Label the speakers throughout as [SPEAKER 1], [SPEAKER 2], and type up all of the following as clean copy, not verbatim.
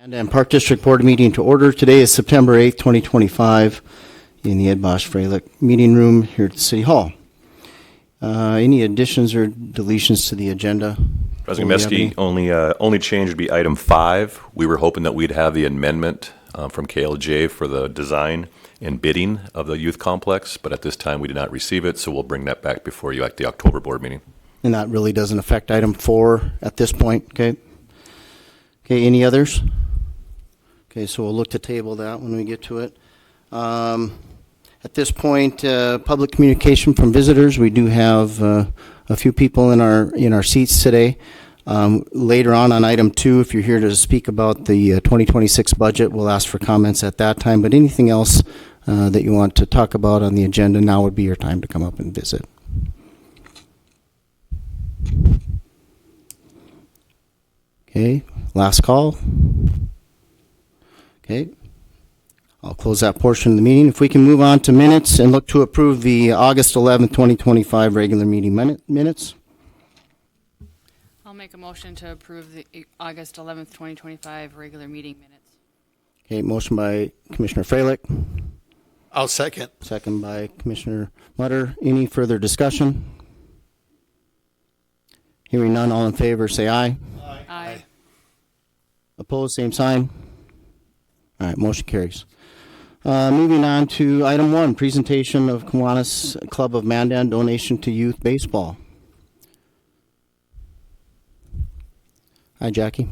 [SPEAKER 1] Mandan Park District Board meeting to order. Today is September 8th, 2025, in the Ed Bosch Freilich meeting room here at the City Hall. Any additions or deletions to the agenda?
[SPEAKER 2] President Gomesky, only change would be item 5. We were hoping that we'd have the amendment from KLJ for the design and bidding of the youth complex, but at this time we did not receive it, so we'll bring that back before you at the October board meeting.
[SPEAKER 1] And that really doesn't affect item 4 at this point, okay? Okay, any others? Okay, so we'll look to table that when we get to it. At this point, public communication from visitors. We do have a few people in our seats today. Later on item 2, if you're here to speak about the 2026 budget, we'll ask for comments at that time. But anything else that you want to talk about on the agenda, now would be your time to come up and visit. Okay, last call. Okay, I'll close that portion of the meeting. If we can move on to minutes and look to approve the August 11th, 2025 regular meeting minutes.
[SPEAKER 3] I'll make a motion to approve the August 11th, 2025 regular meeting minutes.
[SPEAKER 1] Okay, motion by Commissioner Freilich.
[SPEAKER 4] I'll second.
[SPEAKER 1] Second by Commissioner Mutter. Any further discussion? Hearing none, all in favor say aye.
[SPEAKER 3] Aye.
[SPEAKER 1] Opposed, same sign. All right, motion carries. Moving on to item 1, presentation of Kiwanis Club of Mandan donation to youth baseball. Hi, Jackie.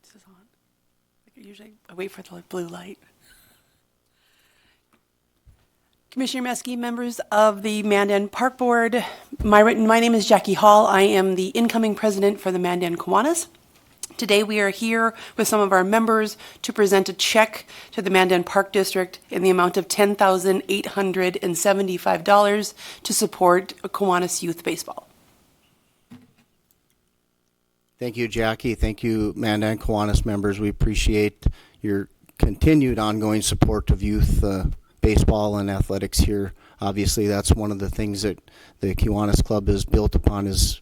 [SPEAKER 5] This is on. Usually I wait for the blue light. Commissioner Meske, members of the Mandan Park Board, my name is Jackie Hall. I am the incoming president for the Mandan Kiwanis. Today we are here with some of our members to present a check to the Mandan Park District in the amount of $10,875 to support Kiwanis youth baseball.
[SPEAKER 1] Thank you, Jackie. Thank you, Mandan Kiwanis members. We appreciate your continued ongoing support of youth baseball and athletics here. Obviously, that's one of the things that the Kiwanis Club is built upon is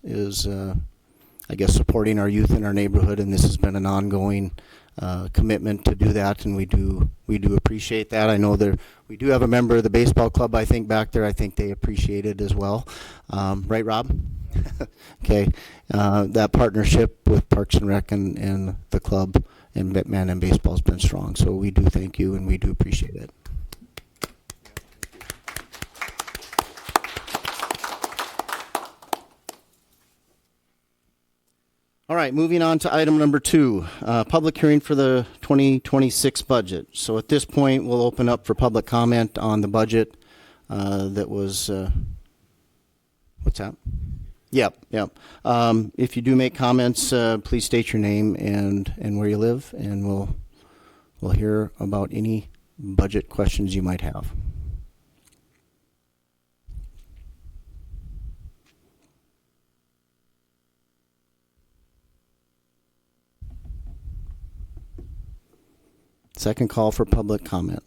[SPEAKER 1] I guess, supporting our youth in our neighborhood, and this has been an ongoing commitment to do that, and we do appreciate that. I know we do have a member of the baseball club, I think, back there. I think they appreciate it as well. Right, Rob? Okay. That partnership with Parks and Rec and the club and Mandan Baseball has been strong, so we do thank you, and we do appreciate it. All right, moving on to item number 2, public hearing for the 2026 budget. So at this point, we'll open up for public comment on the budget that was, what's that? Yep. If you do make comments, please state your name and where you live, and we'll hear about any budget questions you might have. Second call for public comment.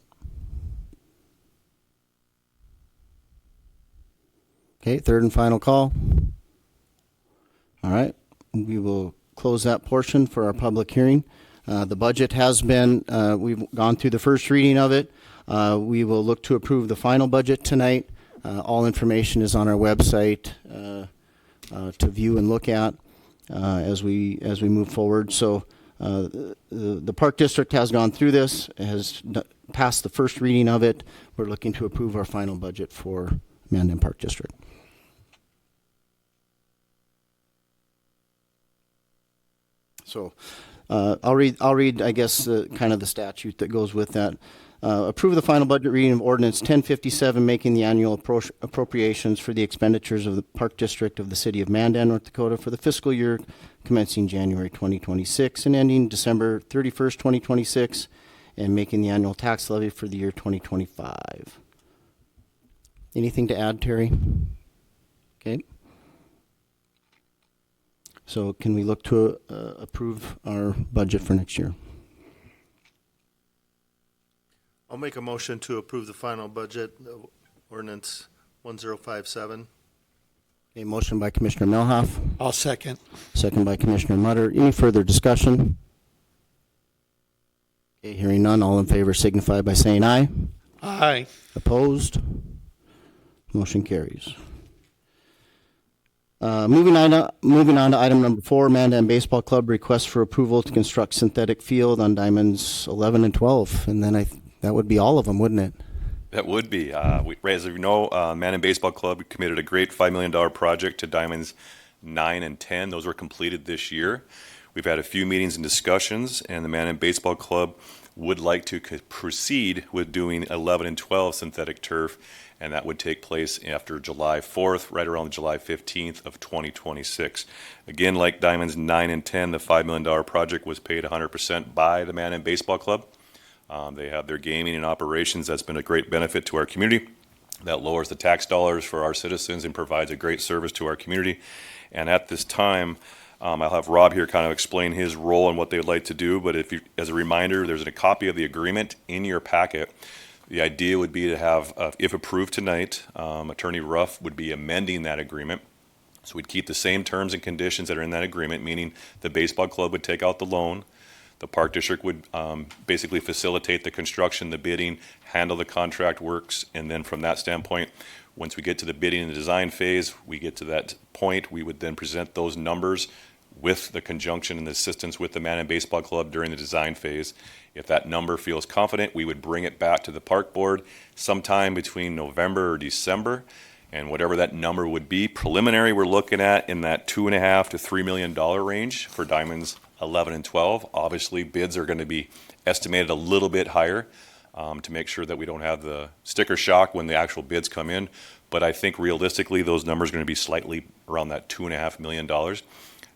[SPEAKER 1] Okay, third and final call. All right, we will close that portion for our public hearing. The budget has been, we've gone through the first reading of it. We will look to approve the final budget tonight. All information is on our website to view and look at as we move forward. So the Park District has gone through this, has passed the first reading of it. We're looking to approve our final budget for Mandan Park District. So I'll read, I guess, kind of the statute that goes with that. Approve the final budget reading of Ordinance 1057, making the annual appropriations for the expenditures of the Park District of the City of Mandan, North Dakota for the fiscal year commencing January 2026 and ending December 31st, 2026, and making the annual tax levy for the year 2025. Anything to add, Terry? Okay. So can we look to approve our budget for next year?
[SPEAKER 4] I'll make a motion to approve the final budget, ordinance 1057.
[SPEAKER 1] A motion by Commissioner Melhoff,
[SPEAKER 4] I'll second.
[SPEAKER 1] second by Commissioner Mutter. Any further discussion? Okay, hearing none, all in favor signify by saying aye.
[SPEAKER 4] Aye.
[SPEAKER 1] Opposed? Motion carries. Moving on to item number 4, Mandan Baseball Club request for approval to construct synthetic field on diamonds 11 and 12. And then that would be all of them, wouldn't it?
[SPEAKER 2] That would be. As you know, Mandan Baseball Club committed a great $5 million project to diamonds 9 and 10. Those were completed this year. We've had a few meetings and discussions, and the Mandan Baseball Club would like to proceed with doing 11 and 12 synthetic turf, and that would take place after July 4th, right around July 15th of 2026. Again, like Diamonds 9 and 10, the $5 million project was paid 100% by the Mandan Baseball Club. They have their gaming and operations. That's been a great benefit to our community. That lowers the tax dollars for our citizens and provides a great service to our community. And at this time, I'll have Rob here kind of explain his role and what they would like to do. But as a reminder, there's a copy of the agreement in your packet. The idea would be to have, if approved tonight, Attorney Ruff would be amending that agreement. So we'd keep the same terms and conditions that are in that agreement, meaning the baseball club would take out the loan. The Park District would basically facilitate the construction, the bidding, handle the contract works, and then from that standpoint, once we get to the bidding and the design phase, we get to that point, we would then present those numbers with the conjunction and the assistance with the Mandan Baseball Club during the design phase. If that number feels confident, we would bring it back to the park board sometime between November or December, and whatever that number would be, preliminary, we're looking at in that $2.5 to $3 million range for diamonds 11 and 12. Obviously, bids are going to be estimated a little bit higher to make sure that we don't have the sticker shock when the actual bids come in. But I think realistically, those numbers are going to be slightly around that $2.5 million.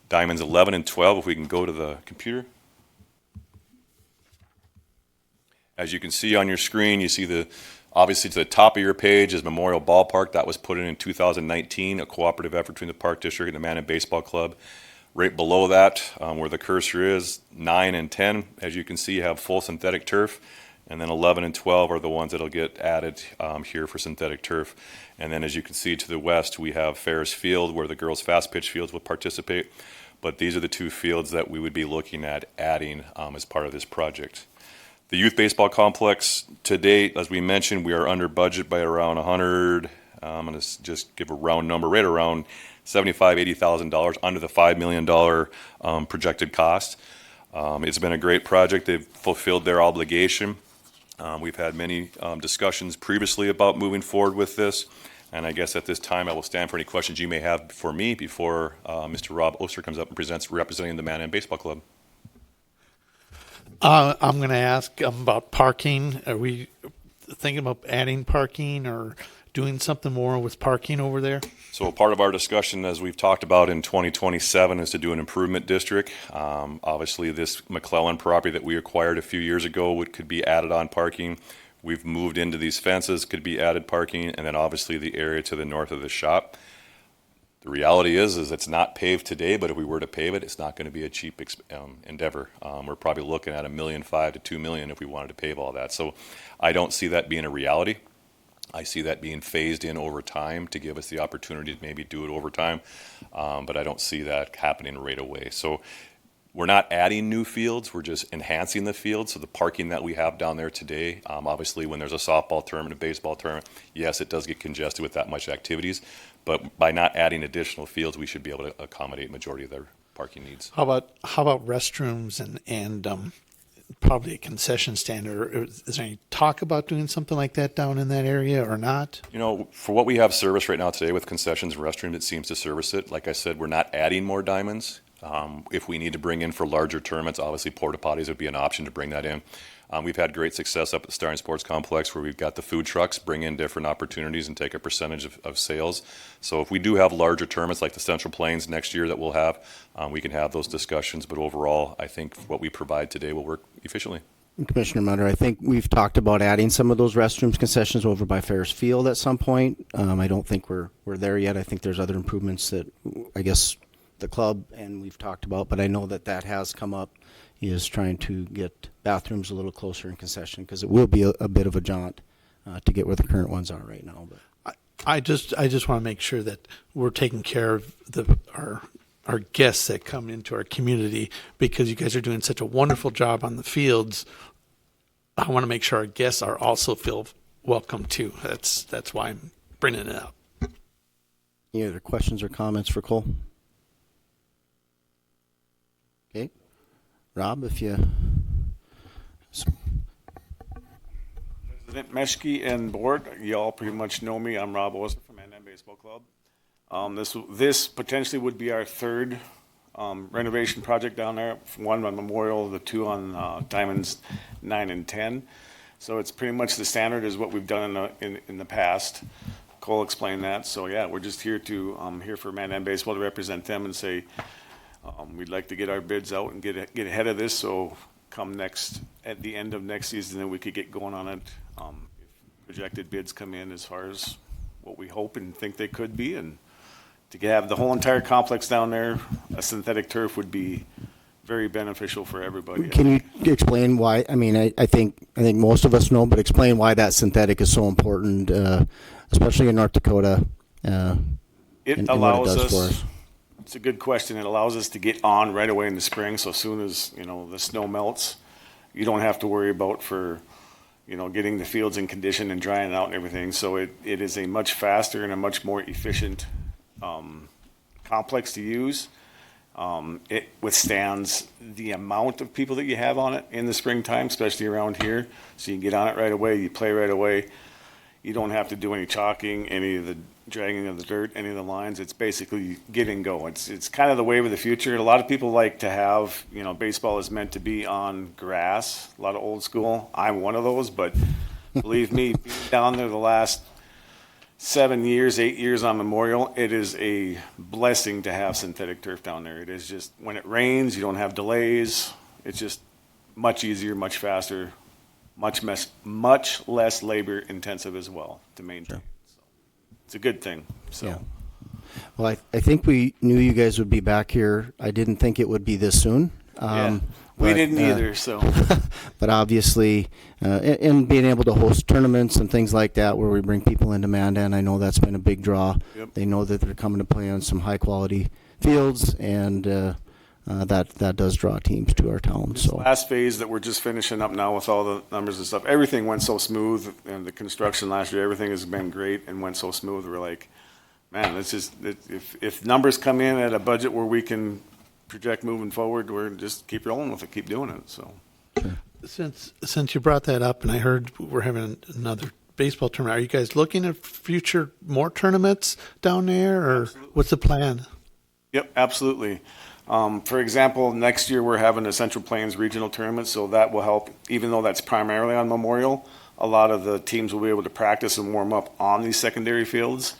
[SPEAKER 2] Diamonds 11 and 12, if we can go to the computer. As you can see on your screen, you see obviously to the top of your page is Memorial Ballpark. That was put in 2019, a cooperative effort between the Park District and the Mandan Baseball Club. Right below that, where the cursor is, 9 and 10, as you can see, have full synthetic turf. And then 11 and 12 are the ones that'll get added here for synthetic turf. And then as you can see to the west, we have Ferris Field, where the girls' fast pitch fields will participate. But these are the two fields that we would be looking at adding as part of this project. The youth baseball complex, to date, as we mentioned, we are under budget by around $100. I'm going to just give a round number, right around $75,000, $80,000, under the $5 million projected cost. It's been a great project. They've fulfilled their obligation. We've had many discussions previously about moving forward with this. And I guess at this time, I will stand for any questions you may have for me before Mr. Rob Oster comes up and presents representing the Mandan Baseball Club.
[SPEAKER 4] I'm going to ask about parking. Are we thinking about adding parking or doing something more with parking over there?
[SPEAKER 2] So part of our discussion, as we've talked about in 2027, is to do an improvement district. Obviously, this McClellan property that we acquired a few years ago could be added on parking. We've moved into these fences, could be added parking, and then obviously the area to the north of the shop. The reality is it's not paved today, but if we were to pave it, it's not going to be a cheap endeavor. We're probably looking at $1.5 million to $2 million if we wanted to pave all that. So I don't see that being a reality. I see that being phased in over time to give us the opportunity to maybe do it over time, but I don't see that happening right away. So we're not adding new fields, we're just enhancing the field. So the parking that we have down there today, obviously when there's a softball tournament, a baseball tournament, yes, it does get congested with that much activities, but by not adding additional fields, we should be able to accommodate majority of their parking needs.
[SPEAKER 4] How about restrooms and probably a concession stand? Or is there any talk about doing something like that down in that area or not?
[SPEAKER 2] You know, for what we have service right now today with concessions and restrooms, it seems to service it. Like I said, we're not adding more diamonds. If we need to bring in for larger tournaments, obviously porta potties would be an option to bring that in. We've had great success up at the Star and Sports Complex where we've got the food trucks bring in different opportunities and take a percentage of sales. So if we do have larger tournaments like the Central Plains next year that we'll have, we can have those discussions. But overall, I think what we provide today will work efficiently.
[SPEAKER 1] Commissioner Mutter, I think we've talked about adding some of those restrooms concessions over by Ferris Field at some point. I don't think we're there yet. I think there's other improvements that I guess the club and we've talked about, but I know that has come up, is trying to get bathrooms a little closer in concession because it will be a bit of a jaunt to get where the current ones are right now. But
[SPEAKER 4] I just want to make sure that we're taking care of our guests that come into our community, because you guys are doing such a wonderful job on the fields. I want to make sure our guests are also feel welcome too. That's why I'm bringing it up.
[SPEAKER 1] Any other questions or comments for Cole? Okay. Rob, if you...
[SPEAKER 6] President Meshke and board, you all pretty much know me. I'm Rob Oster from Mandan Baseball Club. This potentially would be our third renovation project down there. One on Memorial, the two on Diamonds 9 and 10. So it's pretty much the standard as what we've done in the past. Cole explained that. So yeah, we're just here to here for Mandan Baseball to represent them and say we'd like to get our bids out and get ahead of this. So come at the end of next season, then we could get going on it. If projected bids come in as far as what we hope and think they could be, and to have the whole entire complex down there, a synthetic turf would be very beneficial for everybody.
[SPEAKER 1] Can you explain why? I mean, I think most of us know, but explain why that synthetic is so important, especially in North Dakota.
[SPEAKER 6] It allows us. It's a good question. It allows us to get on right away in the spring. So as soon as the snow melts, you don't have to worry about getting the fields in condition and drying out and everything. So it is a much faster and a much more efficient complex to use. It withstands the amount of people that you have on it in the springtime, especially around here. So you can get on it right away, you play right away. You don't have to do any chalking, any of the dragging of the dirt, any of the lines. It's basically get and go. It's kind of the wave of the future. A lot of people like to have, baseball is meant to be on grass, a lot of old school. I'm one of those, but believe me, being down there the last 8 years on Memorial, it is a blessing to have synthetic turf down there. It is just, when it rains, you don't have delays. It's just much easier, much faster, much less labor intensive as well to maintain.
[SPEAKER 1] Sure.
[SPEAKER 6] So it's a good thing. So.
[SPEAKER 1] Yeah. Well, I think we knew you guys would be back here. I didn't think it would be this soon.
[SPEAKER 6] We didn't either. So,
[SPEAKER 1] but obviously, and being able to host tournaments and things like that, where we bring people into Mandan, I know that's been a big draw.
[SPEAKER 6] Yep.
[SPEAKER 1] They know that they're coming to play on some high quality fields, and that does draw teams to our town. So
[SPEAKER 6] last phase that we're just finishing up now with all the numbers and stuff, everything went so smooth, and the construction last year, everything has been great and went so smooth. We're like, man, if numbers come in at a budget where we can project moving forward, we're just keep rolling with it, keep doing it. So,
[SPEAKER 4] Since you brought that up, and I heard we're having another baseball tournament, are you guys looking at future more tournaments down there, or
[SPEAKER 6] Absolutely.
[SPEAKER 4] What's the plan?
[SPEAKER 6] Yep, absolutely. For example, next year we're having a Central Plains regional tournament, so that will help. Even though that's primarily on Memorial, a lot of the teams will be able to practice and warm up on these secondary fields.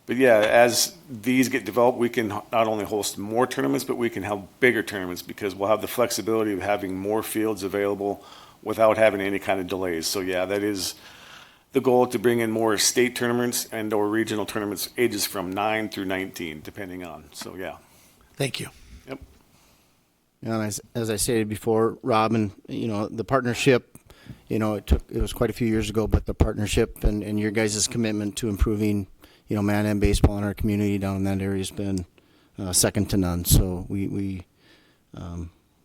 [SPEAKER 6] But yeah, as these get developed, we can not only host more tournaments, but we can have bigger tournaments, because we'll have the flexibility of having more fields available without having any kind of delays. So yeah, that is the goal, to bring in more state tournaments and or regional tournaments, ages from 9 through 19, depending on. So yeah.
[SPEAKER 4] Thank you.
[SPEAKER 6] Yep.
[SPEAKER 1] and as I stated before, Robin, the partnership, it was quite a few years ago, but the partnership and your guys' commitment to improving Mandan baseball in our community down in that area has been second to none. So we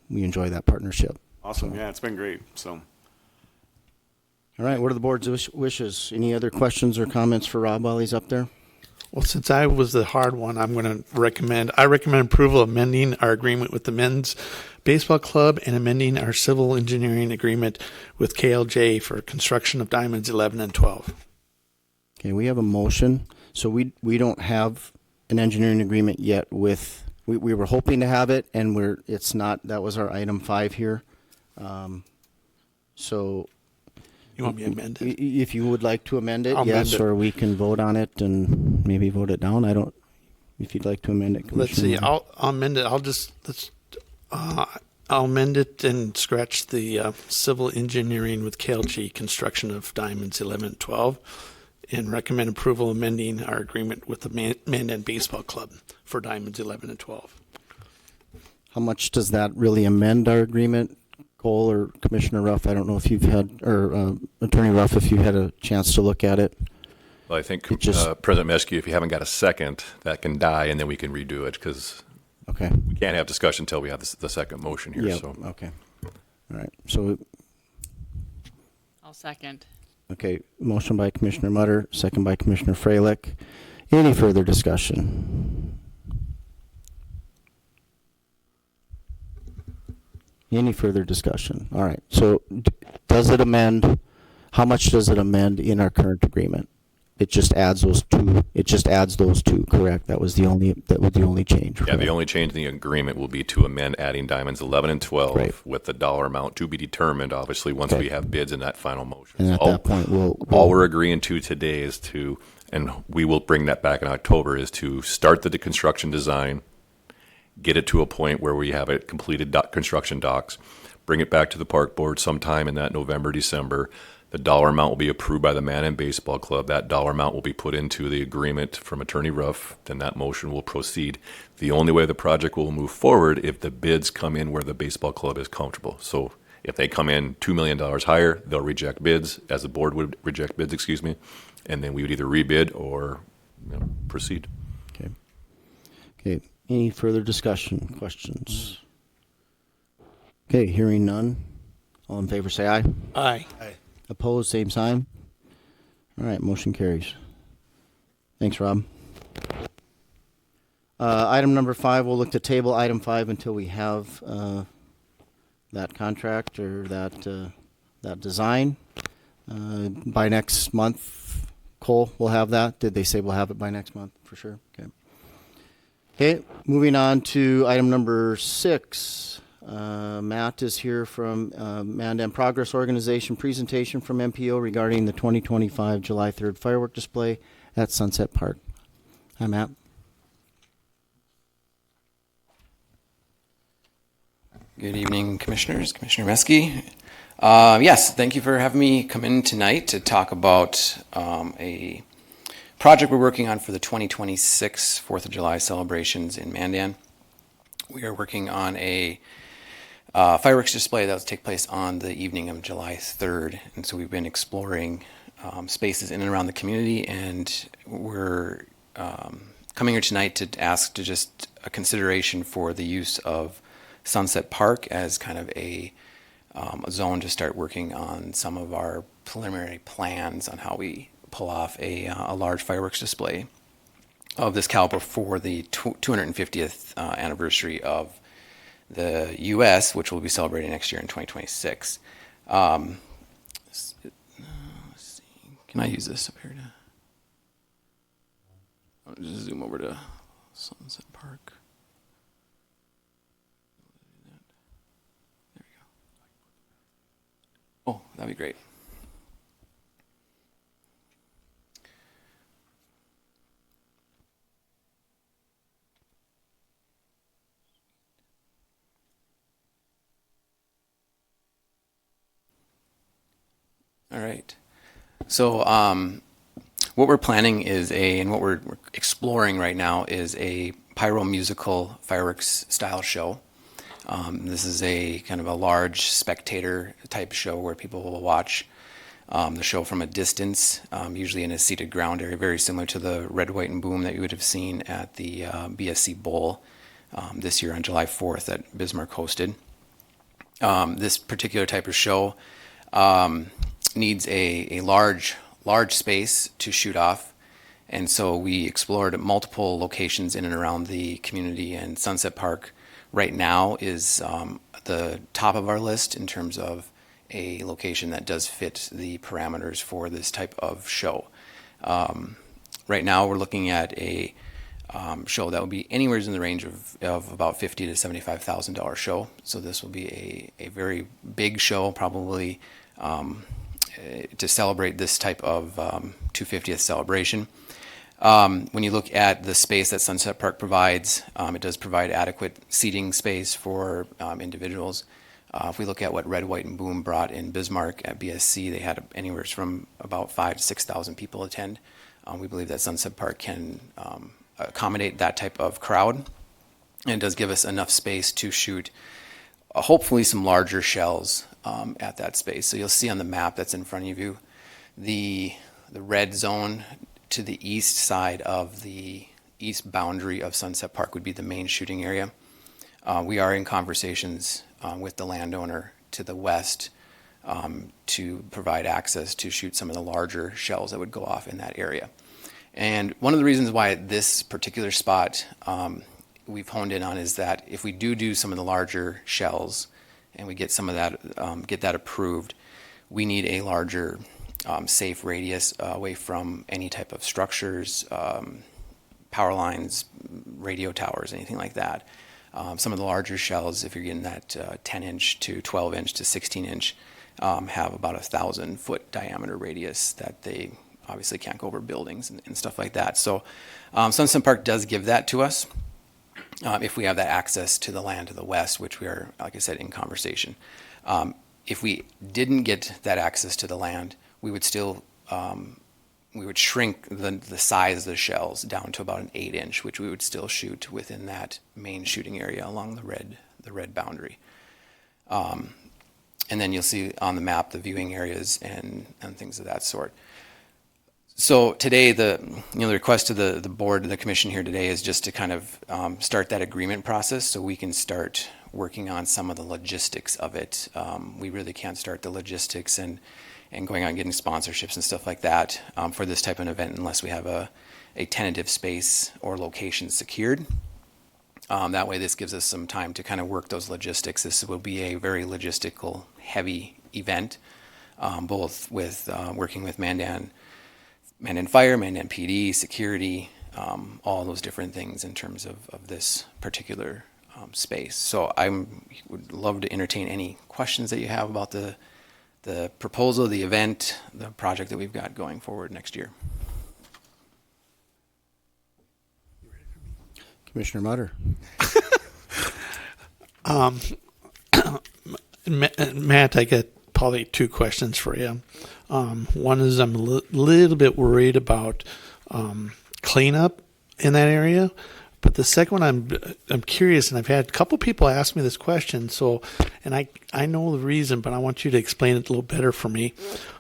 [SPEAKER 1] enjoy that partnership.
[SPEAKER 6] Awesome. Yeah, it's been great. So.
[SPEAKER 1] All right. What are the board's wishes? Any other questions or comments for Rob while he's up there?
[SPEAKER 4] Well, since I was the hard one, I'm going to recommend approval of amending our agreement with the Men's Baseball Club and amending our civil engineering agreement with KLJ for construction of diamonds 11 and 12.
[SPEAKER 1] Okay, we have a motion. So we don't have an engineering agreement yet with, we were hoping to have it, and it's not. That was our item 5 here. So
[SPEAKER 4] You want me to amend it?
[SPEAKER 1] if you would like to amend it,
[SPEAKER 4] I'll
[SPEAKER 1] yes,
[SPEAKER 4] amend it.
[SPEAKER 1] or we can vote on it and maybe vote it down. If you'd like to amend it,
[SPEAKER 4] Let's see.
[SPEAKER 1] Commissioner.
[SPEAKER 4] I'll amend it. I'll amend it and scratch the civil engineering with KLG construction of diamonds 11 and 12, and recommend approval amending our agreement with the Mandan Baseball Club for diamonds 11 and 12.
[SPEAKER 1] How much does that really amend our agreement, Cole or Commissioner Ruff? I don't know if you've had, or Attorney Ruff, if you had a chance to look at it.
[SPEAKER 2] Well, I think,
[SPEAKER 1] It just-
[SPEAKER 2] President Meschke, if you haven't got a second, that can die, and then we can redo it, because
[SPEAKER 1] Okay.
[SPEAKER 2] we can't have discussion until we have the second motion here,
[SPEAKER 1] Yeah,
[SPEAKER 2] so.
[SPEAKER 1] okay. All right, so,
[SPEAKER 3] I'll second.
[SPEAKER 1] okay, motion by Commissioner Mutter, second by Commissioner Freilich. Any further discussion? Any further discussion? All right, so does it amend, how much does it amend in our current agreement? It just adds those two, correct? That was the only change.
[SPEAKER 2] Yeah, the
[SPEAKER 1] correct?
[SPEAKER 2] only change in the agreement will be to amend adding diamonds 11 and 12
[SPEAKER 1] Right.
[SPEAKER 2] with the dollar amount to be determined, obviously, once
[SPEAKER 1] Okay.
[SPEAKER 2] we have bids in that final motion.
[SPEAKER 1] And
[SPEAKER 2] So
[SPEAKER 1] at that point,
[SPEAKER 2] all we're agreeing to today is to, and we will bring that back in October, is to start the construction design, get it to a point where we have it completed construction docs, bring it back to the park board sometime in that November, December. The dollar amount will be approved by the Mandan Baseball Club. That dollar amount will be put into the agreement from Attorney Ruff. Then that motion will proceed. The only way the project will move forward if the bids come in where the baseball club is comfortable. So if they come in $2 million higher, they'll reject bids, as the board would reject bids, excuse me, and then we would either rebid or proceed.
[SPEAKER 1] Okay. Okay, any further discussion, questions? Okay, hearing none. All in favor, say aye.
[SPEAKER 4] Aye.
[SPEAKER 1] Opposed, same sign. All right, motion carries. Thanks, Rob. Item number 5, we'll look to table item 5 until we have that contract or that design. By next month, Cole will have that. Did they say we'll have it by next month? For sure. Okay. Okay, moving on to item number 6. Matt is here from Mandan Progress Organization, presentation from MPO regarding the 2025 July 3rd firework display at Sunset Park. Hi, Matt.
[SPEAKER 7] Good evening, Commissioners. Commissioner Meschke. Yes, thank you for having me come in tonight to talk about a project we're working on for the 2026 4th of July celebrations in Mandan. We are working on a fireworks display that will take place on the evening of July 3rd. And so we've been exploring spaces in and around the community, and we're coming here tonight to ask to just a consideration for the use of Sunset Park as kind of a zone to start working on some of our preliminary plans on how we pull off a large fireworks display of this caliber for the 250th anniversary of the U.S., which we'll be celebrating next year in 2026. Let's see. Can I use this up here to? I'll just zoom over to Sunset Park. There we go. Oh, that'd be great. All right. So what we're planning is and what we're exploring right now is a pyro musical fireworks style show. This is a kind of a large spectator type show where people will watch the show from a distance, usually in a seated ground area, very similar to the red, white, and boom that you would have seen at the BSC Bowl this year on July 4th that Bismarck hosted. This particular type of show needs a large space to shoot off. And so we explored multiple locations in and around the community, and Sunset Park right now is the top of our list in terms of a location that does fit the parameters for this type of show. Right now we're looking at a show that will be anywhere in the range of about $50,000 to $75,000 show. So this will be a very big show, probably to celebrate this type of 250th celebration. When you look at the space that Sunset Park provides, it does provide adequate seating space for individuals. If we look at what Red, White, and Boom brought in Bismarck at BSC, they had anywhere from about 5,000 to 6,000 people attend. We believe that Sunset Park can accommodate that type of crowd, and it does give us enough space to shoot hopefully some larger shells at that space. So you'll see on the map that's in front of you, the red zone to the east side of the east boundary of Sunset Park would be the main shooting area. We are in conversations with the landowner to the west to provide access to shoot some of the larger shells that would go off in that area. And one of the reasons why this particular spot we've honed in on is that if we do some of the larger shells and we get some of that, get that approved, we need a larger safe radius away from any type of structures, power lines, radio towers, anything like that. Some of the larger shells, if you're getting that 10-inch to 12-inch to 16-inch, have about 1,000-foot diameter radius that they obviously can't go over buildings and stuff like that. So Sunset Park does give that to us if we have that access to the land to the west, which we are, like I said, in conversation. If we didn't get that access to the land, we would still we would shrink the size of the shells down to about an 8-inch, which we would still shoot within that main shooting area along the red boundary. And then you'll see on the map the viewing areas and things of that sort. So today, the request to the board and the commission here today is just to kind of start that agreement process so we can start working on some of the logistics of it. We really can't start the logistics and going out and getting sponsorships and stuff like that for this type of event unless we have a tentative space or location secured. That way this gives us some time to kind of work those logistics. This will be a very logistical heavy event, both with working with Mandan Fire, Mandan PD, security, all those different things in terms of this particular space. So I would love to entertain any questions that you have about the proposal, the event, the project that we've got going forward next year.
[SPEAKER 1] Commissioner Mutter.
[SPEAKER 4] Matt, I got probably two questions for you. One is I'm a little bit worried about cleanup in that area, but the second one I'm curious, and I've had a couple people ask me this question. So, and I know the reason, but I want you to explain it a little better for me.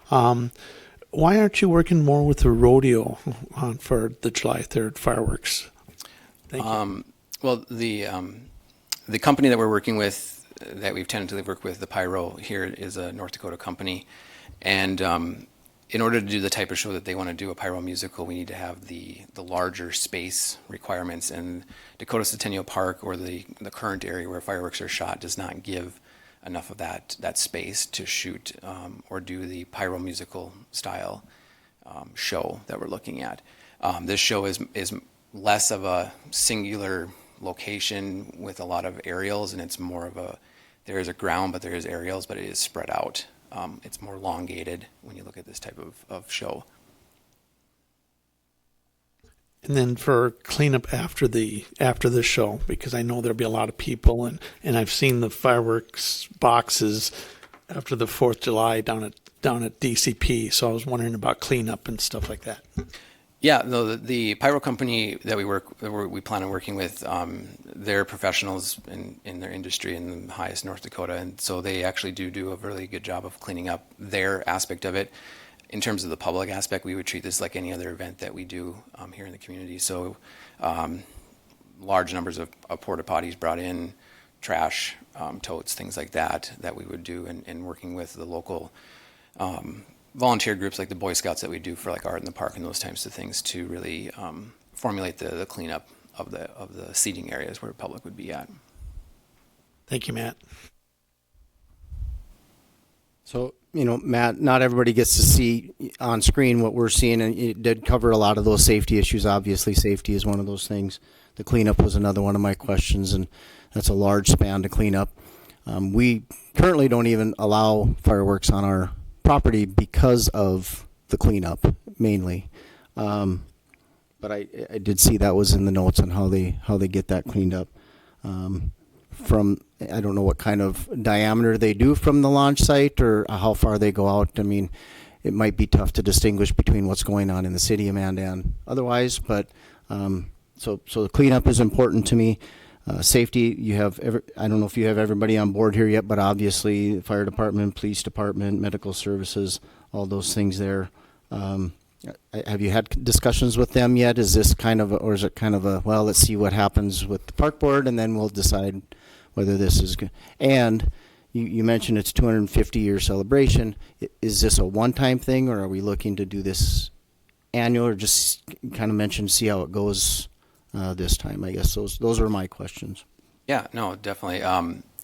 [SPEAKER 4] Why aren't you working more with the rodeo for the July 3rd fireworks? Thank you.
[SPEAKER 7] Well, the company that we're working with, that we've tentatively worked with, the Pyro here, is a North Dakota company. And in order to do the type of show that they want to do, a pyro musical, we need to have the larger space requirements. And Dakota Centennial Park, or the current area where fireworks are shot, does not give enough of that space to shoot or do the pyro musical style show that we're looking at. This show is less of a singular location with a lot of aerials, and it's more of there is a ground, but there is aerials, but it is spread out. It's more elongated when you look at this type of show.
[SPEAKER 4] And then for cleanup after the show, because I know there'll be a lot of people, and I've seen the fireworks boxes after the 4th of July down at DCP. So I was wondering about cleanup and stuff like that.
[SPEAKER 7] Yeah, no, the pyro company that we plan on working with, they're professionals in their industry in the highest North Dakota, and so they actually do a really good job of cleaning up their aspect of it. In terms of the public aspect, we would treat this like any other event that we do here in the community. So large numbers of porta potties brought in, trash, totes, things like that we would do, and working with the local volunteer groups like the Boy Scouts that we do for like art in the park and those types of things to really formulate the cleanup of the seating areas where the public would be at.
[SPEAKER 4] Thank you, Matt.
[SPEAKER 1] So, Matt, not everybody gets to see on screen what we're seeing, and it did cover a lot of those safety issues. Obviously, safety is one of those things. The cleanup was another one of my questions, and that's a large span to clean up. We currently don't even allow fireworks on our property because of the cleanup, mainly. But I did see that was in the notes on how they get that cleaned up. From, I don't know what kind of diameter they do from the launch site or how far they go out. I mean, it might be tough to distinguish between what's going on in the city of Mandan otherwise, but so the cleanup is important to me. Safety, I don't know if you have everybody on board here yet, but obviously the fire department, police department, medical services, all those things there. Have you had discussions with them yet? Is this kind of, or is it kind of a, well, let's see what happens with the park board and then we'll decide whether this is good? And you mentioned it's 250-year celebration. Is this a one-time thing, or are we looking to do this annual, or just kind of mention, see how it goes this time? I guess those were my questions.
[SPEAKER 7] Yeah, no, definitely.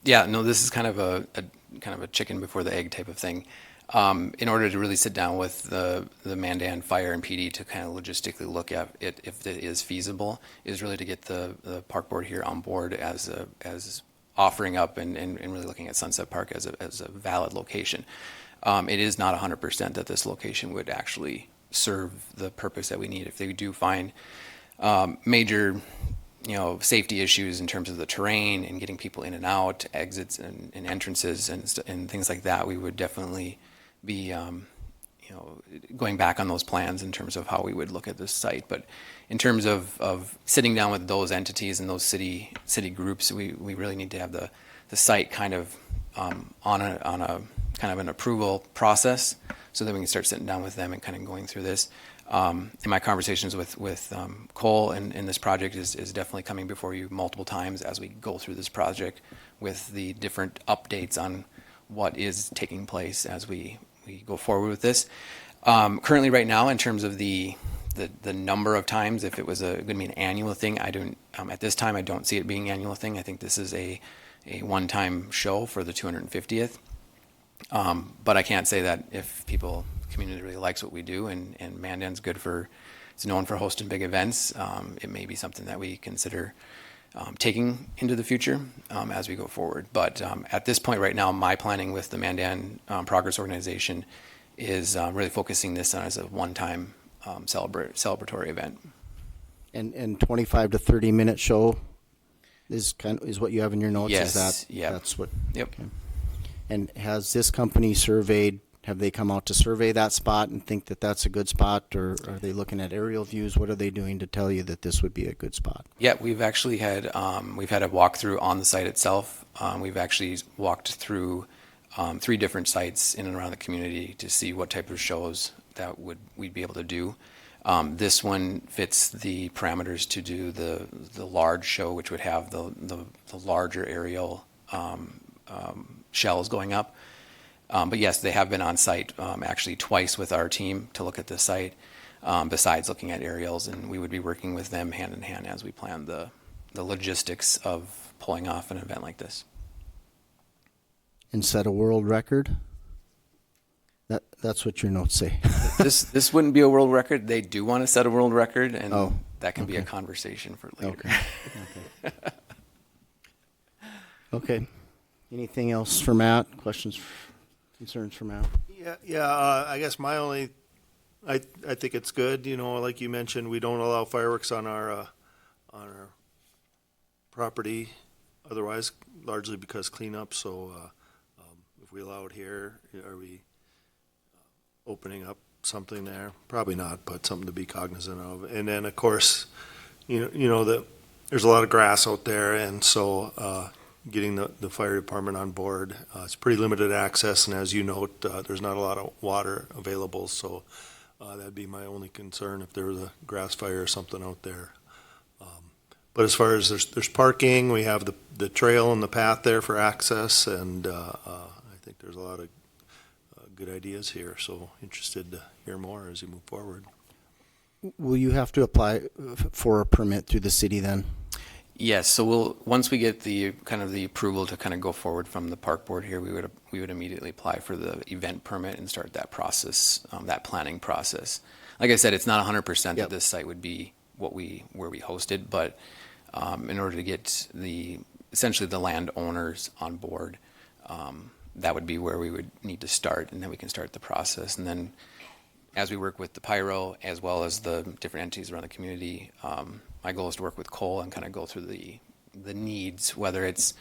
[SPEAKER 7] Yeah, no, this is kind of a chicken before the egg type of thing. In order to really sit down with the Mandan Fire and PD to kind of logistically look at it, if it is feasible, is really to get the park board here on board as offering up and really looking at Sunset Park as a valid location. It is not 100% that this location would actually serve the purpose that we need. If they do find major safety issues in terms of the terrain and getting people in and out, exits and entrances and things like that, we would definitely be going back on those plans in terms of how we would look at this site. But in terms of sitting down with those entities and those city groups, we really need to have the site kind of on a kind of an approval process, so that we can start sitting down with them and kind of going through this. In my conversations with Cole and this project is definitely coming before you multiple times as we go through this project with the different updates on what is taking place as we go forward with this. Currently, right now, in terms of the number of times, if it was going to be an annual thing, I don't. At this time, I don't see it being an annual thing. I think this is a one-time show for the 250th. But I can't say that if community really likes what we do, and Mandan's it's known for hosting big events. It may be something that we consider taking into the future as we go forward. But at this point right now, my planning with the Mandan Progress Organization is really focusing this on as a one-time celebratory event.
[SPEAKER 1] And 25 to 30-minute show is what you have in your notes?
[SPEAKER 7] Yes.
[SPEAKER 1] Is that,
[SPEAKER 7] yep.
[SPEAKER 1] That's what?
[SPEAKER 7] Yep.
[SPEAKER 1] Okay. And has this company have they come out to survey that spot and think that that's a good spot, or are they looking at aerial views? What are they doing to tell you that this would be a good spot?
[SPEAKER 7] Yeah, we've actually had a walkthrough on the site itself. We've actually walked through 3 different sites in and around the community to see what type of shows that we'd be able to do. This one fits the parameters to do the large show, which would have the larger aerial shells going up. But yes, they have been on site actually twice with our team to look at the site, besides looking at aerials, and we would be working with them hand in hand as we plan the logistics of pulling off an event like this.
[SPEAKER 1] And set a world record? That's what your notes say.
[SPEAKER 7] This wouldn't be a world record. They do want to set a world record, and that can be a
[SPEAKER 1] okay.
[SPEAKER 7] conversation for later.
[SPEAKER 1] Okay. Okay. Anything else for Matt? Questions, concerns for Matt?
[SPEAKER 8] Yeah. I guess my only, I think it's good. Like you mentioned, we don't allow fireworks on our property. Otherwise, largely because cleanup. So, if we allow it here, are we opening up something there? Probably not, but something to be cognizant of. And then, of course, that there's a lot of grass out there, and so. Getting the fire department on board. It's pretty limited access, and as you note, there's not a lot of water available, so that'd be my only concern if there was a grass fire or something out there. But as far as there's parking, we have the trail and the path there for access, and I think there's a lot of good ideas here, so interested to hear more as you move forward.
[SPEAKER 1] Will you have to apply for a permit through the city then?
[SPEAKER 7] Yes, so once we get the approval to kind of go forward from the park board here, we would immediately apply for the event permit and start that process, that planning process. Like I said, it's not 100% that this site would be where we host it, but in order to get essentially the landowners on board, that would be where we would need to start, and then we can start the process. And then as we work with the pyro as well as the different entities around the community, my goal is to work with Cole and kind of go through the needs, whether it's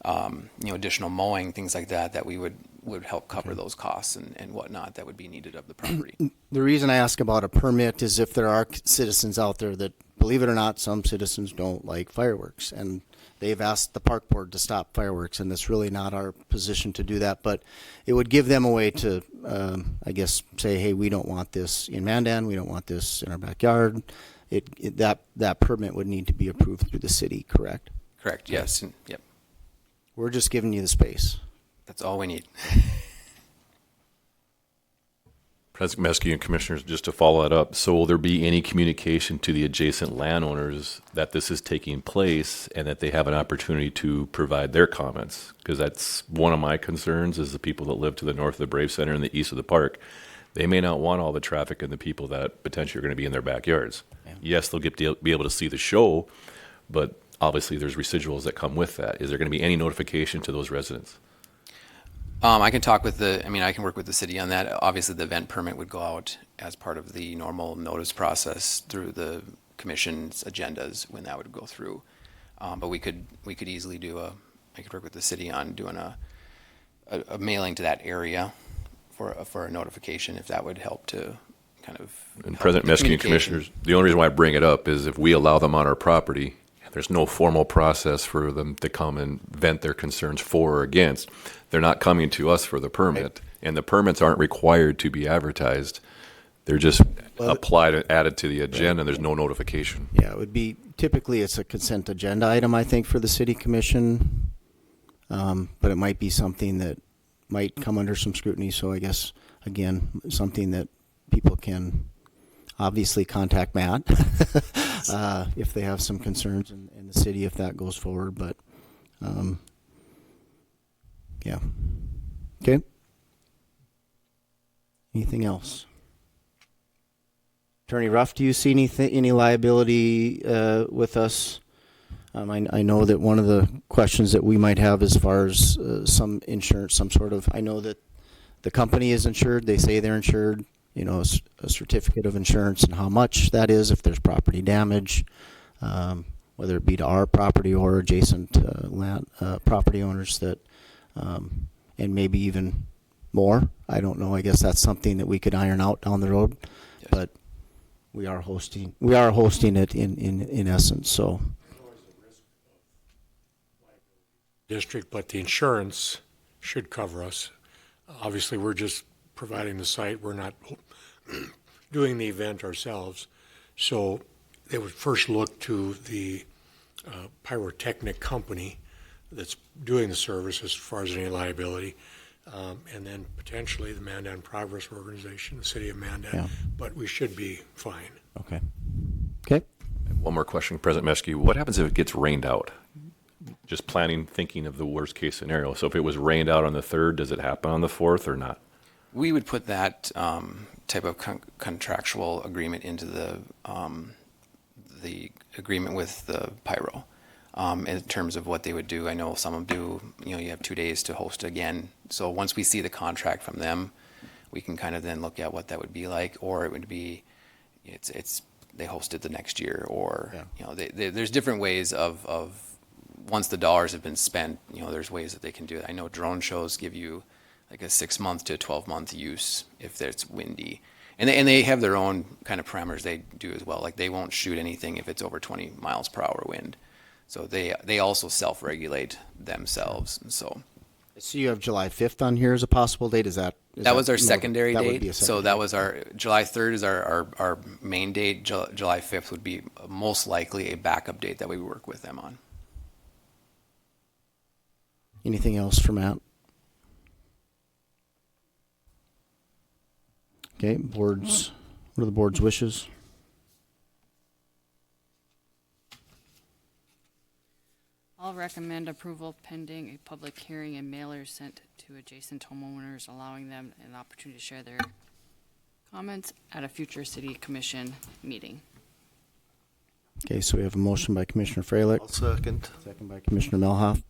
[SPEAKER 7] additional mowing, things like that we would would help cover those costs and whatnot that would be needed of the property.
[SPEAKER 1] The reason I ask about a permit is if there are citizens out there that, believe it or not, some citizens don't like fireworks, and they've asked the park board to stop fireworks, and it's really not our position to do that, but it would give them a way to, I guess, say, hey, we don't want this in Mandan, we don't want this in our backyard. That permit would need to be approved through the city, correct?
[SPEAKER 7] Correct, yes, and, yep,
[SPEAKER 1] We're just giving you the space.
[SPEAKER 7] that's all we need.
[SPEAKER 2] President Meske and Commissioners, just to follow that up, so will there be any communication to the adjacent landowners that this is taking place and that they have an opportunity to provide their comments? Because that's one of my concerns is the people that live to the north of the Brave Center and the east of the park. They may not want all the traffic and the people that potentially are going to be in their backyards.
[SPEAKER 1] Yeah.
[SPEAKER 2] Yes, they'll be able to see the show, but obviously there's residuals that come with that. Is there going to be any notification to those residents?
[SPEAKER 7] I can talk with I can work with the city on that. Obviously, the event permit would go out as part of the normal notice process through the commission's agendas when that would go through. But we could easily I could work with the city on doing a mailing to that area for a notification if that would help to kind of.
[SPEAKER 2] And
[SPEAKER 7] help
[SPEAKER 2] President
[SPEAKER 7] with the
[SPEAKER 2] Meske and
[SPEAKER 7] communication.
[SPEAKER 2] Commissioners, the only reason why I bring it up is if we allow them on our property, there's no formal process for them to come and vent their concerns for or against. They're not coming to us for the permit, and the permits aren't required to be advertised. They're just applied and added to the agenda, and there's no notification.
[SPEAKER 1] Yeah, it would be, typically it's a consent agenda item, I think, for the city commission. But it might be something that might come under some scrutiny. So I guess, again, something that people can obviously contact Matt if they have some concerns in the city if that goes forward. But, yeah. Okay. Anything else? Attorney Ruff, do you see any liability with us? I know that one of the questions that we might have as far as some insurance, some sort of, I know that the company is insured, they say they're insured, you know, a certificate of insurance and how much that is if there's property damage, whether it be to our property or adjacent land property owners that, and maybe even more. I don't know. I guess that's something that we could iron out down the road,
[SPEAKER 7] Yes.
[SPEAKER 1] but we are hosting it in essence. So
[SPEAKER 9] district, but the insurance should cover us. Obviously, we're just providing the site. We're not doing the event ourselves. So they would first look to the pyrotechnic company that's doing the service as far as any liability, and then potentially the Mandan Progress Organization, the city of Mandan.
[SPEAKER 1] Yeah.
[SPEAKER 9] But we should be fine.
[SPEAKER 1] okay.
[SPEAKER 2] One more question, President Meske. What happens if it gets rained out? Just thinking of the worst case scenario. So if it was rained out on the 3rd, does it happen on the 4th or not?
[SPEAKER 7] We would put that type of contractual agreement into the agreement with the pyro in terms of what they would do. I know some of them do, you have 2 days to host again. So once we see the contract from them, we can kind of then look at what that would be like, or it would be, it's they host it the next year, or, there's different ways of once the dollars have been spent, there's ways that they can do it. I know drone shows give you like a 6-month to 12-month use if it's windy. And they have their own kind of parameters they do as well. Like they won't shoot anything if it's over 20 miles per hour wind. So they also self-regulate themselves. And so
[SPEAKER 1] You have July 5th on here as a possible date. That
[SPEAKER 7] was our secondary
[SPEAKER 1] that would
[SPEAKER 7] date.
[SPEAKER 1] be a
[SPEAKER 7] So
[SPEAKER 1] secondary
[SPEAKER 7] that was our July 3rd is our main date. July 5th would be most likely a backup date that we would work with them on.
[SPEAKER 1] Anything else for Matt? Okay, boards. What are the board's wishes?
[SPEAKER 3] I'll recommend approval pending a public hearing and mailers sent to adjacent homeowners, allowing them an opportunity to share their comments at a future city commission meeting.
[SPEAKER 1] Okay, so we have a motion by Commissioner Freilich,
[SPEAKER 8] I'll second.
[SPEAKER 1] second by Commissioner Melhoff.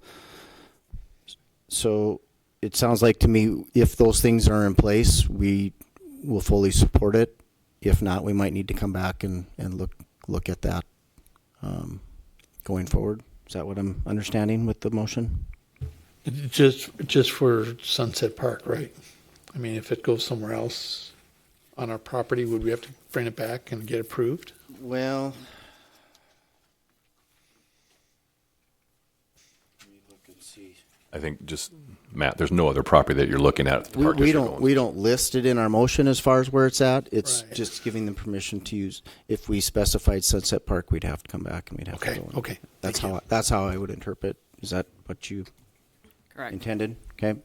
[SPEAKER 1] So it sounds like to me, if those things are in place, we will fully support it. If not, we might need to come back and look at that going forward. Is that what I'm understanding with the motion?
[SPEAKER 4] Just for Sunset Park, right? I mean, if it goes somewhere else on our property, would we have to bring it back and get approved?
[SPEAKER 1] Well, let me look and see.
[SPEAKER 2] I think just, Matt, there's no other property that you're looking at. The
[SPEAKER 1] We,
[SPEAKER 2] park
[SPEAKER 1] we
[SPEAKER 2] district
[SPEAKER 1] don't
[SPEAKER 2] owns.
[SPEAKER 1] we don't list it in our motion as far as where it's at. It's
[SPEAKER 4] Right.
[SPEAKER 1] just giving them permission to use. If we specified Sunset Park, we'd have to come back and we'd have
[SPEAKER 4] Okay,
[SPEAKER 1] to go. in.
[SPEAKER 4] okay.
[SPEAKER 1] That's
[SPEAKER 4] Thank
[SPEAKER 1] how
[SPEAKER 4] you.
[SPEAKER 1] that's how I would interpret. Is that what you
[SPEAKER 3] Correct.
[SPEAKER 1] intended? Okay.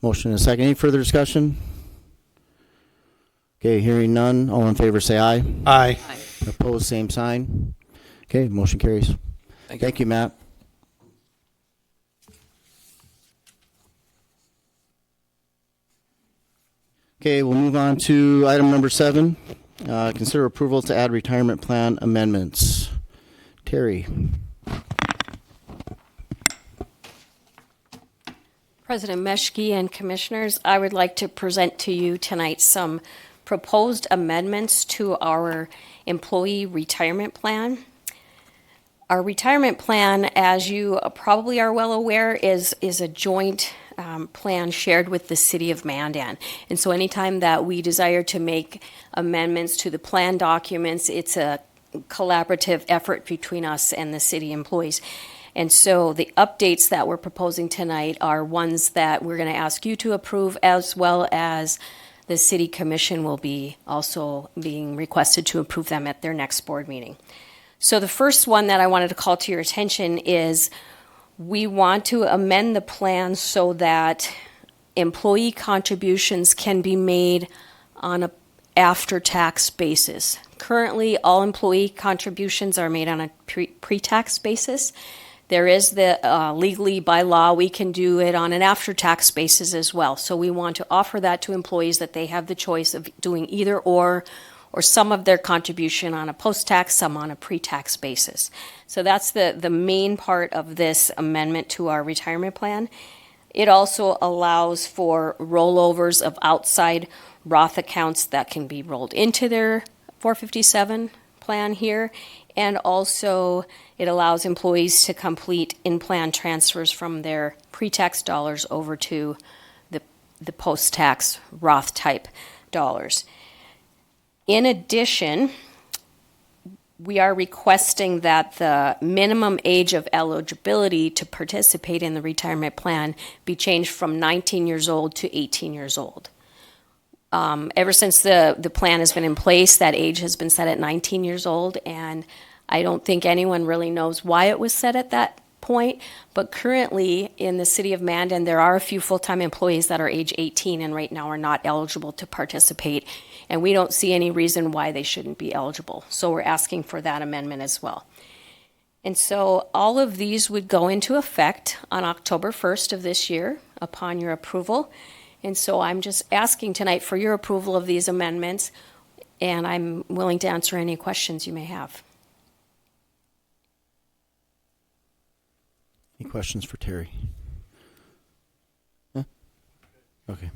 [SPEAKER 1] Motion and a second. Any further discussion? Okay, hearing none. All in favor, say aye.
[SPEAKER 4] Aye.
[SPEAKER 3] Aye.
[SPEAKER 1] Opposed, same sign. Okay, motion carries. Thank you, Matt. Okay, we'll move on to item number 7. Consider approval to add retirement plan amendments. Terry.
[SPEAKER 10] President Meshke and Commissioners, I would like to present to you tonight some proposed amendments to our employee retirement plan. Our retirement plan, as you probably are well aware, is a joint plan shared with the City of Mandan. And so anytime that we desire to make amendments to the plan documents, it's a collaborative effort between us and the city employees. And so the updates that we're proposing tonight are ones that we're going to ask you to approve, as well as the City Commission will be also being requested to approve them at their next board meeting. So the first one that I wanted to call to your attention is we want to amend the plan so that employee contributions can be made on a after-tax basis. Currently, all employee contributions are made on a pre-tax basis. There is the legally by law, we can do it on an after-tax basis as well. So we want to offer that to employees, that they have the choice of doing either or some of their contribution on a post-tax, some on a pre-tax basis. So that's the main part of this amendment to our retirement plan. It also allows for rollovers of outside Roth accounts that can be rolled into their 457 plan here. And also it allows employees to complete in-plan transfers from their pre-tax dollars over to the post-tax Roth type dollars. In addition, we are requesting that the minimum age of eligibility to participate in the retirement plan be changed from 19 years old to 18 years old. Ever since the plan has been in place, that age has been set at 19 years old, and I don't think anyone really knows why it was set at that point, but currently in the city of Mandan, there are a few full-time employees that are age 18 and right now are not eligible to participate, and we don't see any reason why they shouldn't be eligible. So we're asking for that amendment as well. And so all of these would go into effect on October 1st of this year upon your approval. And so I'm just asking tonight for your approval of these amendments, and I'm willing to answer any questions you may have.
[SPEAKER 1] Any questions for Terry? Huh? Okay.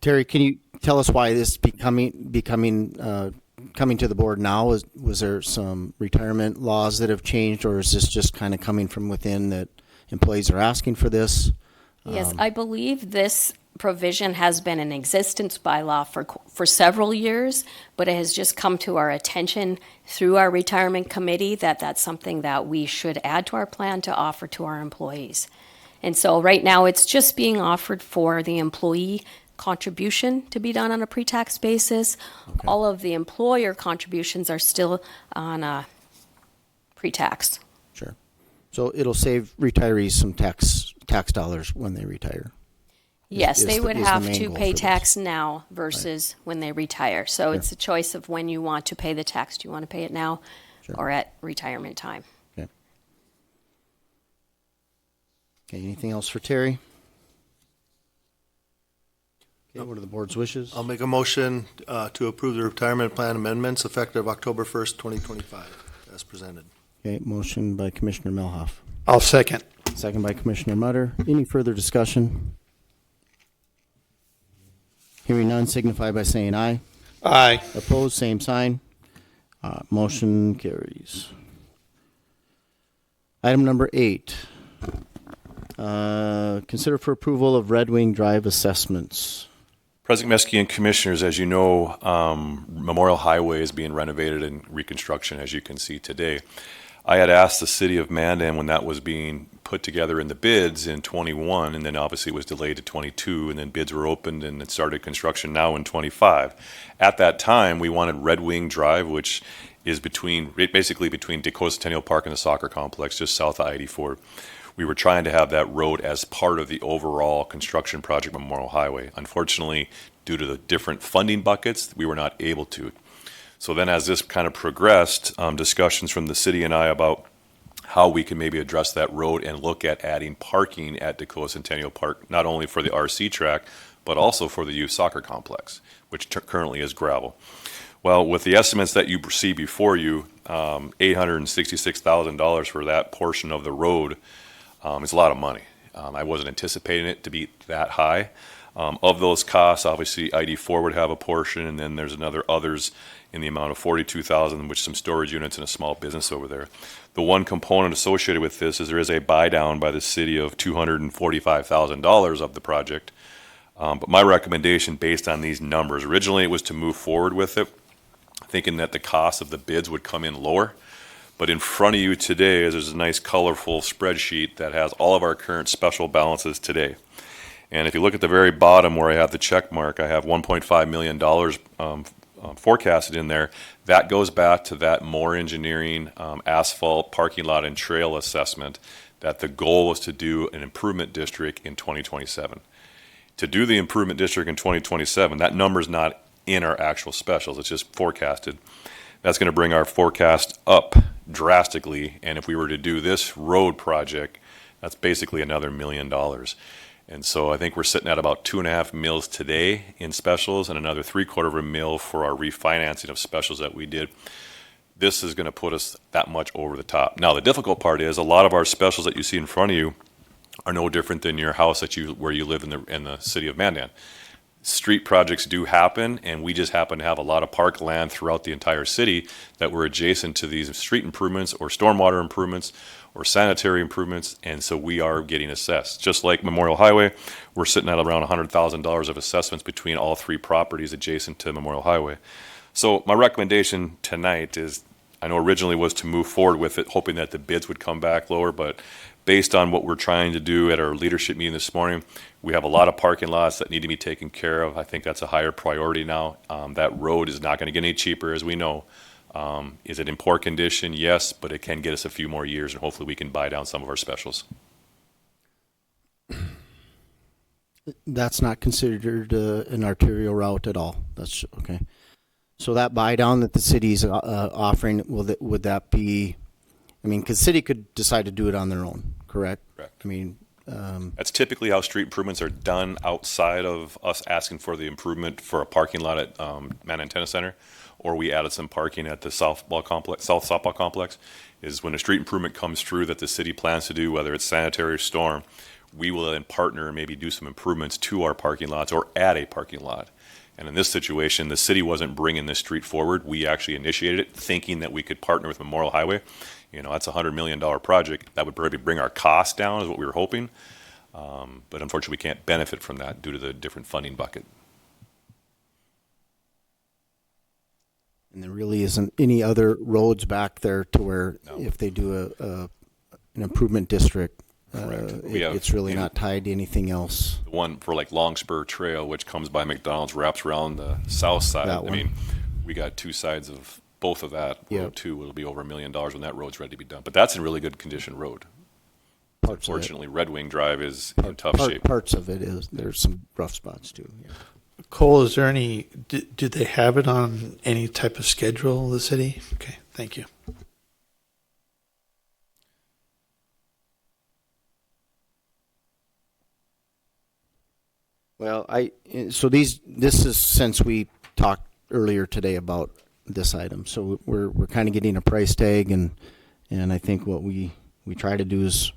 [SPEAKER 1] Terry, can you tell us why this coming to the board now? Was there some retirement laws that have changed, or is this just kind of coming from within that employees are asking for this?
[SPEAKER 10] Yes, I believe this provision has been in existence by law for several years, but it has just come to our attention through our retirement committee that that's something that we should add to our plan to offer to our employees. And so right now it's just being offered for the employee contribution to be done on a pre-tax basis.
[SPEAKER 1] Okay.
[SPEAKER 10] All of the employer contributions are still on a pre-tax.
[SPEAKER 1] Sure. So it'll save retirees some tax dollars when they retire.
[SPEAKER 10] Yes, they would
[SPEAKER 1] is the
[SPEAKER 10] have
[SPEAKER 1] main
[SPEAKER 10] to
[SPEAKER 1] goal
[SPEAKER 10] pay
[SPEAKER 1] for this.
[SPEAKER 10] tax now versus when they retire. So it's a choice of when you want to pay the tax. Do you want to pay it now
[SPEAKER 1] Sure. or
[SPEAKER 10] or at retirement time?
[SPEAKER 1] Okay. Okay. Anything else for Terry? Okay. What are the board's wishes?
[SPEAKER 8] I'll make a motion to approve the retirement plan amendments effective October 1st, 2025, as presented.
[SPEAKER 1] Okay. Motion by Commissioner Melhoff.
[SPEAKER 4] I'll second.
[SPEAKER 1] Second by Commissioner Mutter. Any further discussion? Hearing none, signify by saying aye.
[SPEAKER 4] Aye.
[SPEAKER 1] Opposed, same sign. Motion carries. Item number 8. Consider for approval of Red Wing Drive assessments.
[SPEAKER 2] President Meske and Commissioners, as you know, Memorial Highway is being renovated and reconstruction, as you can see today. I had asked the city of Mandan when that was being put together in the bids in 21, and then obviously it was delayed to 22, and then bids were opened and it started construction now in 25. At that time, we wanted Red Wing Drive, which is basically between Dakota Centennial Park and the soccer complex, just south of I-84. We were trying to have that road as part of the overall construction project Memorial Highway. Unfortunately, due to the different funding buckets, we were not able to. So then as this kind of progressed, discussions from the city and I about how we can maybe address that road and look at adding parking at Dakota Centennial Park, not only for the RC track, but also for the youth soccer complex, which currently is gravel. Well, with the estimates that you see before you, $866,000 for that portion of the road is a lot of money. I wasn't anticipating it to be that high. Of those costs, obviously ID4 would have a portion, and then there's others in the amount of $42,000, which some storage units and a small business over there. The one component associated with this is there is a buy down by the city of $245,000 of the project. But my recommendation based on these numbers, originally it was to move forward with it, thinking that the cost of the bids would come in lower. But in front of you today is there's a nice colorful spreadsheet that has all of our current special balances today. And if you look at the very bottom where I have the check mark, I have $1.5 million forecasted in there. That goes back to that Moore Engineering asphalt parking lot and trail assessment that the goal was to do an improvement district in 2027. To do the improvement district in 2027, that number is not in our actual specials, it's just forecasted. That's going to bring our forecast up drastically, and if we were to do this road project, that's basically another $1 million. And so I think we're sitting at about 2.5 mils today in specials and another $0.75 mil for our refinancing of specials that we did. This is going to put us that much over the top. Now, the difficult part is a lot of our specials that you see in front of you are no different than your house where you live in the city of Mandan. Street projects do happen, and we just happen to have a lot of park land throughout the entire city that were adjacent to these street improvements or stormwater improvements or sanitary improvements, and so we are getting assessed. Just like Memorial Highway, we're sitting at around $100,000 of assessments between all three properties adjacent to Memorial Highway. So my recommendation tonight is, I know originally was to move forward with it, hoping that the bids would come back lower, but based on what we're trying to do at our leadership meeting this morning, we have a lot of parking lots that need to be taken care of. I think that's a higher priority now. That road is not going to get any cheaper, as we know. Is it in poor condition? Yes, but it can get us a few more years, and hopefully we can buy down some of our specials.
[SPEAKER 1] That's not considered an arterial route at all. That's okay. So that buy down that the city's offering, would that be? I mean, because city could decide to do it on their own, correct?
[SPEAKER 2] Correct.
[SPEAKER 1] I mean,
[SPEAKER 2] that's typically how street improvements are done outside of us asking for the improvement for a parking lot at Mandan Tennis Center, or we added some parking at the South Softball Complex, is when a street improvement comes through that the city plans to do, whether it's sanitary or storm, we will then partner and maybe do some improvements to our parking lots or add a parking lot. And in this situation, the city wasn't bringing this street forward. We actually initiated it thinking that we could partner with Memorial Highway. You know, that's a $100 million project. That would probably bring our costs down is what we were hoping. But unfortunately, we can't benefit from that due to the different funding bucket.
[SPEAKER 1] and there really isn't any other roads back there to where if they do an improvement district, it's really not tied to anything else.
[SPEAKER 2] The one for like Longspur Trail, which comes by McDonald's, wraps around the south side. I mean, we got two sides of both of that road too. It'll be over $1 million when that road's ready to be done. But that's in really good condition road. Unfortunately, Red Wing Drive is in tough shape.
[SPEAKER 1] Parts of it is. There's some rough spots too. Yeah.
[SPEAKER 4] Cole, is there any, do they have it on any type of schedule, the city? Okay, thank you.
[SPEAKER 1] Well, this is since we talked earlier today about this item. So we're kind of getting a price tag, and I think what we try to do is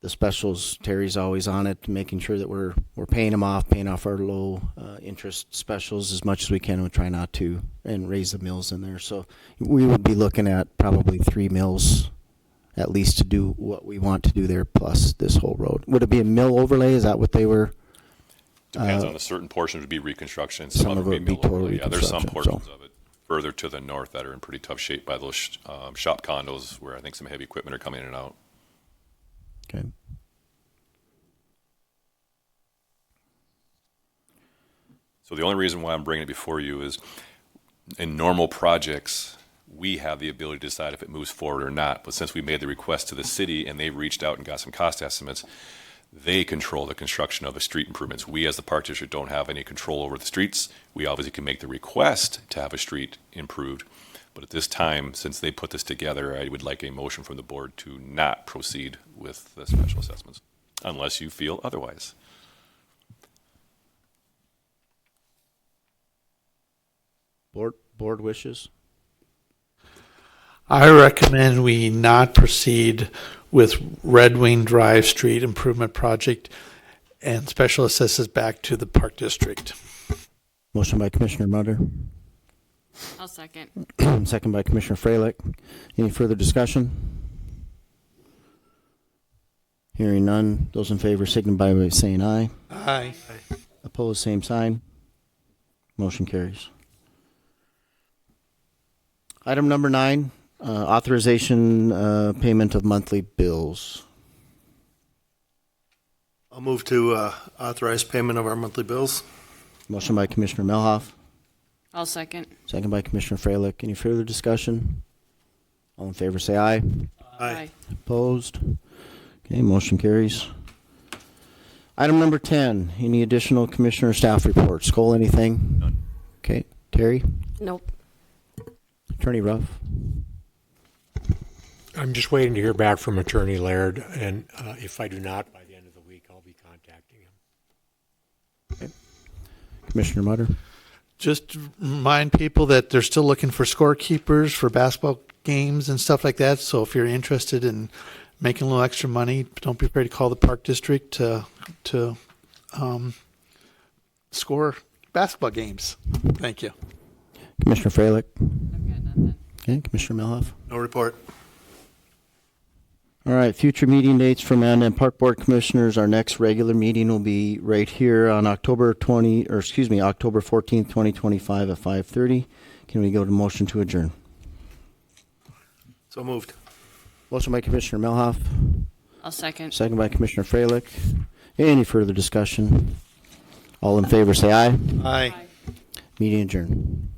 [SPEAKER 1] the specials. Terry's always on it, making sure that we're paying off our low interest specials as much as we can. We try not to and raise the mills in there. So we would be looking at probably 3 mills at least to do what we want to do there, plus this whole road. Would it be a mill overlay? Is that what they were?
[SPEAKER 2] Depends on a certain portion would be reconstruction,
[SPEAKER 1] some
[SPEAKER 2] some
[SPEAKER 1] of
[SPEAKER 2] of it would
[SPEAKER 1] it
[SPEAKER 2] be
[SPEAKER 1] would be
[SPEAKER 2] mill
[SPEAKER 1] total
[SPEAKER 2] overlay. Yeah, there's some
[SPEAKER 1] reconstruction,
[SPEAKER 2] portions of it further to the north that are in pretty tough shape by those shop condos where I think some heavy equipment are coming in and out.
[SPEAKER 1] Okay.
[SPEAKER 2] So the only reason why I'm bringing it before you is in normal projects, we have the ability to decide if it moves forward or not. But since we made the request to the city and they reached out and got some cost estimates, they control the construction of the street improvements. We as the park district don't have any control over the streets. We obviously can make the request to have a street improved. But at this time, since they put this together, I would like a motion from the board to not proceed with the special assessments, unless you feel otherwise.
[SPEAKER 1] Board wishes?
[SPEAKER 4] I recommend we not proceed with Red Wing Drive Street Improvement Project and special assesses back to the Park District.
[SPEAKER 1] Motion by Commissioner Munder,
[SPEAKER 3] I'll second.
[SPEAKER 1] second by Commissioner Freilich. Any further discussion? Hearing none. Those in favor signify by saying aye.
[SPEAKER 4] Aye.
[SPEAKER 1] Opposed, same sign. Motion carries. Item number 9, authorization payment of monthly bills.
[SPEAKER 8] I'll move to authorize payment of our monthly bills.
[SPEAKER 1] Motion by Commissioner Melhoff,
[SPEAKER 3] I'll second.
[SPEAKER 1] second by Commissioner Freilich. Any further discussion? All in favor say aye.
[SPEAKER 8] Aye.
[SPEAKER 1] Opposed? Okay, motion carries. Item number 10, any additional commissioner staff reports? Cole, anything?
[SPEAKER 2] None.
[SPEAKER 1] Okay, Terry?
[SPEAKER 10] Nope.
[SPEAKER 1] Attorney Ruff?
[SPEAKER 9] I'm just waiting to hear back from Attorney Laird, and if I do not, by the end of the week, I'll be contacting him.
[SPEAKER 1] Commissioner Mutter?
[SPEAKER 4] Just remind people that they're still looking for scorekeepers for basketball games and stuff like that. So if you're interested in making a little extra money, don't be afraid to call the Park District to score basketball games. Thank you.
[SPEAKER 1] Commissioner Freilich?
[SPEAKER 3] I've got nothing.
[SPEAKER 1] Okay, Commissioner Melhoff?
[SPEAKER 8] No report.
[SPEAKER 1] All right, future meeting dates for Mandan Park Board Commissioners. Our next regular meeting will be right here on October 14th, 2025 at 5:30. Can we go to motion to adjourn?
[SPEAKER 8] So moved.
[SPEAKER 1] Motion by Commissioner Melhoff,
[SPEAKER 3] I'll second.
[SPEAKER 1] second by Commissioner Freilich. Any further discussion? All in favor say aye.
[SPEAKER 4] Aye.
[SPEAKER 1] Meeting adjourned.